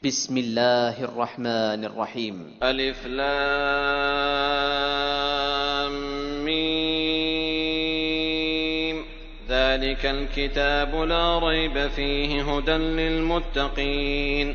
بسم الله الرحمن الرحيم. الف لام ميم ذلك الكتاب لا ريب فيه هدى للمتقين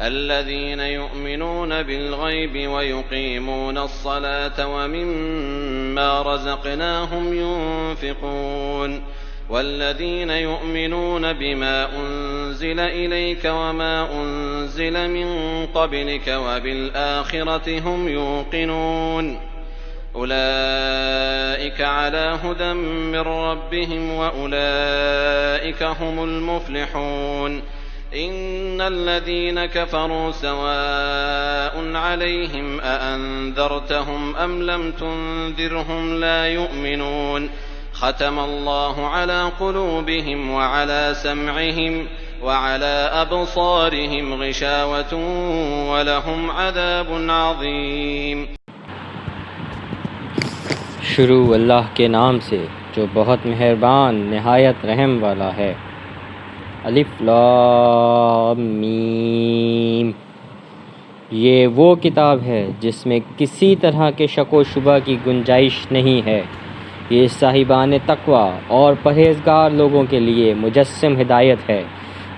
الذين يؤمنون بالغيب ويقيمون الصلاة ومما رزقناهم ينفقون والذين يؤمنون بما أنزل إليك وما أنزل من قبلك وبالآخرة هم يوقنون أولئك على هدى من ربهم وأولئك هم المفلحون إن الذين كفروا سواء عليهم أأنذرتهم أم لم تنذرهم لا يؤمنون ختم الله على قلوبهم وعلى سمعهم وعلى أبصارهم غشاوة ولهم عذاب عظيم. شروع اللہ کے نام سے جو بہت مہربان نہایت رحم والا ہے. الف لام میم. یہ وہ کتاب ہے جس میں کسی طرح کے شک و شبہ کی گنجائش نہیں ہے. یہ صاحبان تقوی اور پرہیزگار لوگوں کے لیے مجسم ہدایت ہے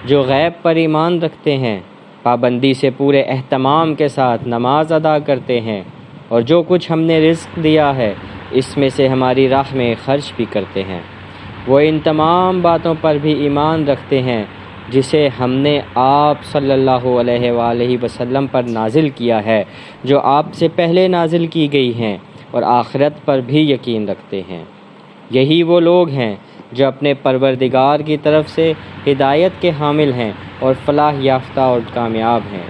جو غیب پر ایمان رکھتے ہیں، پابندی سے پورے اہتمام کے ساتھ نماز ادا کرتے ہیں، اور جو کچھ ہم نے رزق دیا ہے اس میں سے ہماری راہ میں خرچ بھی کرتے ہیں. وہ ان تمام باتوں پر بھی ایمان رکھتے ہیں جسے ہم نے آپ صلی اللہ علیہ وآلہ وسلم پر نازل کیا ہے، جو آپ سے پہلے نازل کی گئی ہیں، اور آخرت پر بھی یقین رکھتے ہیں. یہی وہ لوگ ہیں جو اپنے پروردگار کی طرف سے ہدایت کے حامل ہیں اور فلاح یافتہ اور کامیاب ہیں.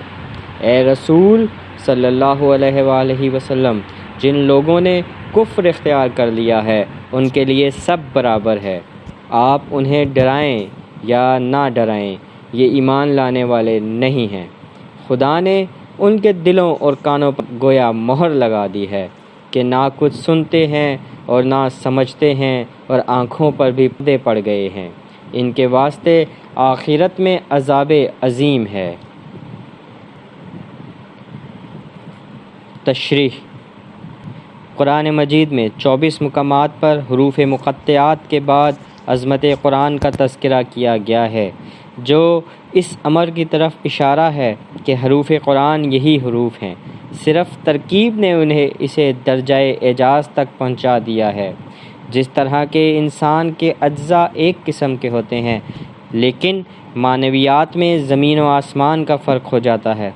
اے رسول صلی اللہ علیہ وآلہ وسلم، جن لوگوں نے کفر اختیار کر لیا ہے ان کے لیے سب برابر ہے. آپ انہیں ڈرائیں یا نہ ڈرائیں، یہ ایمان لانے والے نہیں ہیں. خدا نے ان کے دلوں اور کانوں پر گویا مہر لگا دی ہے کہ نہ کچھ سنتے ہیں اور نہ سمجھتے ہیں، اور آنکھوں پر بھی پردے پڑ گئے ہیں. ان کے واسطے آخرت میں عذاب عظیم ہے. تشریح. قرآن مجید میں 24 مقامات پر حروف مقطعات کے بعد عظمت قرآن کا تذکرہ کیا گیا ہے، جو اس امر کی طرف اشارہ ہے کہ حروف قرآن یہی حروف ہیں. صرف ترکیب نے انہیں اسے درجہ اعجاز تک پہنچا دیا ہے. جس طرح کے انسان کے اجزاء ایک قسم کے ہوتے ہیں، لیکن معنویات میں زمین و آسمان کا فرق ہو جاتا ہے.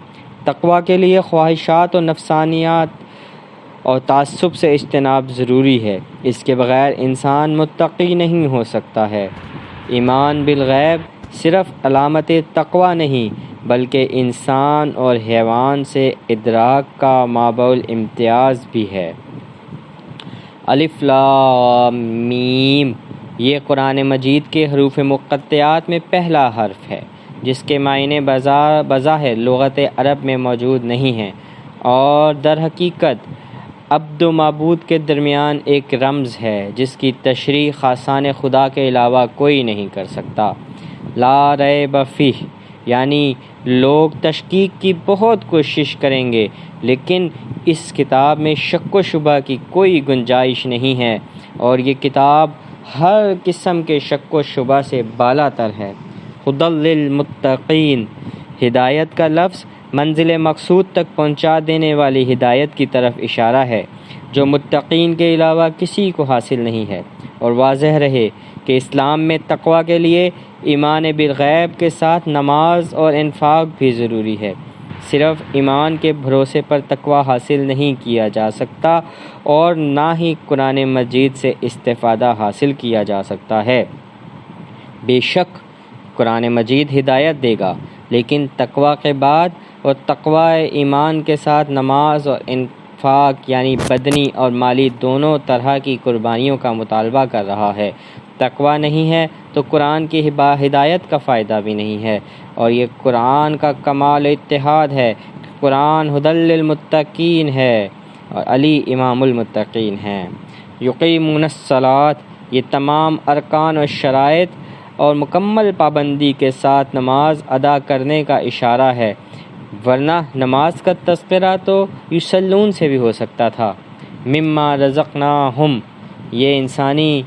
تقوی کے لیے خواہشات و نفسانیات اور تعصب سے اجتناب ضروری ہے. اس کے بغیر انسان متقی نہیں ہو سکتا ہے. ایمان بالغیب صرف علامت تقوی نہیں بلکہ انسان اور حیوان سے ادراک کا مابعد امتیاز بھی ہے. الف لام میم. یہ قرآن مجید کے حروف مقطعات میں پہلا حرف ہے جس کے معنی بظاہر لغت عرب میں موجود نہیں ہیں، اور در حقیقت عبد و معبود کے درمیان ایک رمز ہے جس کی تشریح خاصان خدا کے علاوہ کوئی نہیں کر سکتا. لا ریب فیہ یعنی لوگ تشکیک کی بہت کوشش کریں گے، لیکن اس کتاب میں شک و شبہ کی کوئی گنجائش نہیں ہے، اور یہ کتاب ہر قسم کے شک و شبہ سے بالا تر ہے. ہدی للمتقین. ہدایت کا لفظ منزل مقصود تک پہنچا دینے والی ہدایت کی طرف اشارہ ہے، جو متقین کے علاوہ کسی کو حاصل نہیں ہے. اور واضح رہے کہ اسلام میں تقوی کے لیے ایمان بالغیب کے ساتھ نماز اور انفاق بھی ضروری ہے. صرف ایمان کے بھروسے پر تقوی حاصل نہیں کیا جا سکتا، اور نہ ہی قرآن مجید سے استفادہ حاصل کیا جا سکتا ہے. بے شک قرآن مجید ہدایت دے گا، لیکن تقوی کے بعد اور تقوی ایمان کے ساتھ نماز اور انفاق یعنی بدنی اور مالی دونوں طرح کی قربانیوں کا مطالبہ کر رہا ہے. تقوی نہیں ہے تو قرآن کی ہدایت کا فائدہ بھی نہیں ہے. اور یہ قرآن کا کمال اتحاد ہے. قرآن ہدی للمتقین ہے اور علی امام المتقین ہیں. یقیمون الصلاۃ. یہ تمام ارکان و شرائط اور مکمل پابندی کے ساتھ نماز ادا کرنے کا اشارہ ہے. ورنہ نماز کا تذکرہ تو یصلون سے بھی ہو سکتا تھا۔ مما رزقناہم، یہ انسانی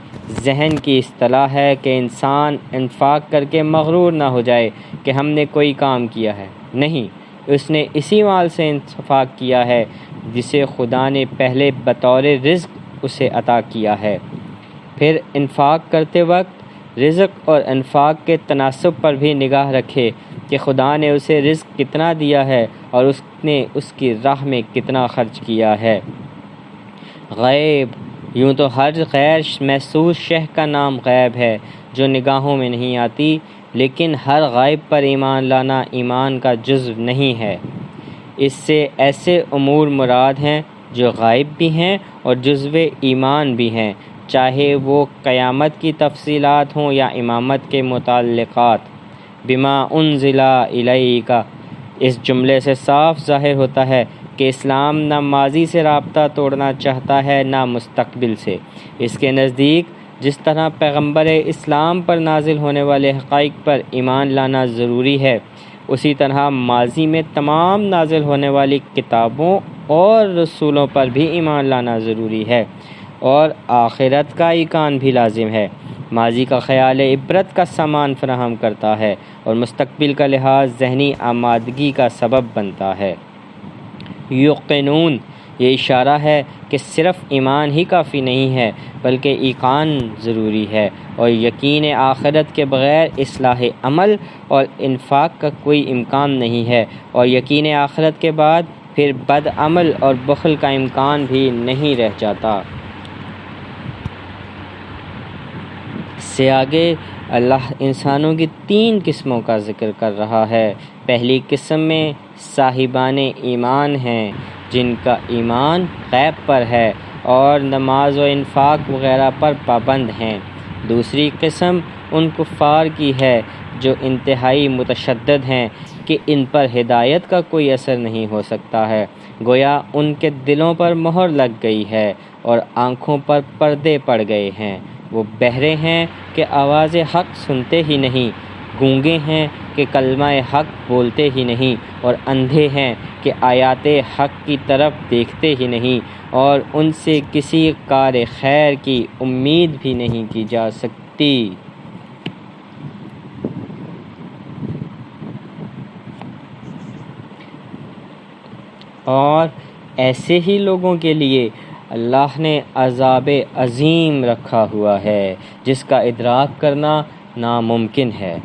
ذہن کی اصطلاح ہے کہ انسان انفاق کر کے مغرور نہ ہو جائے کہ ہم نے کوئی کام کیا ہے، نہیں، اس نے اسی مال سے انفاق کیا ہے جسے خدا نے پہلے بطور رزق اسے عطا کیا ہے۔ پھر انفاق کرتے وقت رزق اور انفاق کے تناسب پر بھی نگاہ رکھے کہ خدا نے اسے رزق کتنا دیا ہے اور اس نے اس کی راہ میں کتنا خرچ کیا ہے۔ غیب، یوں تو ہر غیر محسوس شے کا نام غیب ہے جو نگاہوں میں نہیں آتی، لیکن ہر غائب پر ایمان لانا ایمان کا جزو نہیں ہے۔ اس سے ایسے امور مراد ہیں جو غائب بھی ہیں اور جزو ایمان بھی ہیں، چاہے وہ قیامت کی تفصیلات ہوں یا امامت کے متعلقات۔ بما انزل الیک، اس جملے سے صاف ظاہر ہوتا ہے کہ اسلام نہ ماضی سے رابطہ توڑنا چاہتا ہے نہ مستقبل سے۔ اس کے نزدیک جس طرح پیغمبر اسلام پر نازل ہونے والے حقائق پر ایمان لانا ضروری ہے، اسی طرح ماضی میں تمام نازل ہونے والی کتابوں اور رسولوں پر بھی ایمان لانا ضروری ہے، اور آخرت کا ایقان بھی لازم ہے۔ ماضی کا خیال عبرت کا سامان فراہم کرتا ہے اور مستقبل کا لحاظ ذہنی آمادگی کا سبب بنتا ہے۔ یقینون، یہ اشارہ ہے کہ صرف ایمان ہی کافی نہیں ہے بلکہ ایقان ضروری ہے، اور یقین آخرت کے بغیر اصلاح عمل اور انفاق کا کوئی امکان نہیں ہے، اور یقین آخرت کے بعد پھر بد عمل اور بخل کا امکان بھی نہیں رہ جاتا۔ اس سے آگے اللہ انسانوں کی 3 قسموں کا ذکر کر رہا ہے۔ پہلی قسم میں صاحبان ایمان ہیں جن کا ایمان غیب پر ہے اور نماز و انفاق وغیرہ پر پابند ہیں۔ دوسری قسم ان کفار کی ہے جو انتہائی متشدد ہیں کہ ان پر ہدایت کا کوئی اثر نہیں ہو سکتا ہے، گویا ان کے دلوں پر مہر لگ گئی ہے اور آنکھوں پر پردے پڑ گئے ہیں۔ وہ بہرے ہیں کہ آواز حق سنتے ہی نہیں، گونگے ہیں کہ کلمہ حق بولتے ہی نہیں، اور اندھے ہیں کہ آیات حق کی طرف دیکھتے ہی نہیں، اور ان سے کسی کار خیر کی امید بھی نہیں کی جا سکتی۔ اور ایسے ہی لوگوں کے لیے اللہ نے عذاب عظیم رکھا ہوا ہے جس کا ادراک کرنا ناممکن ہے۔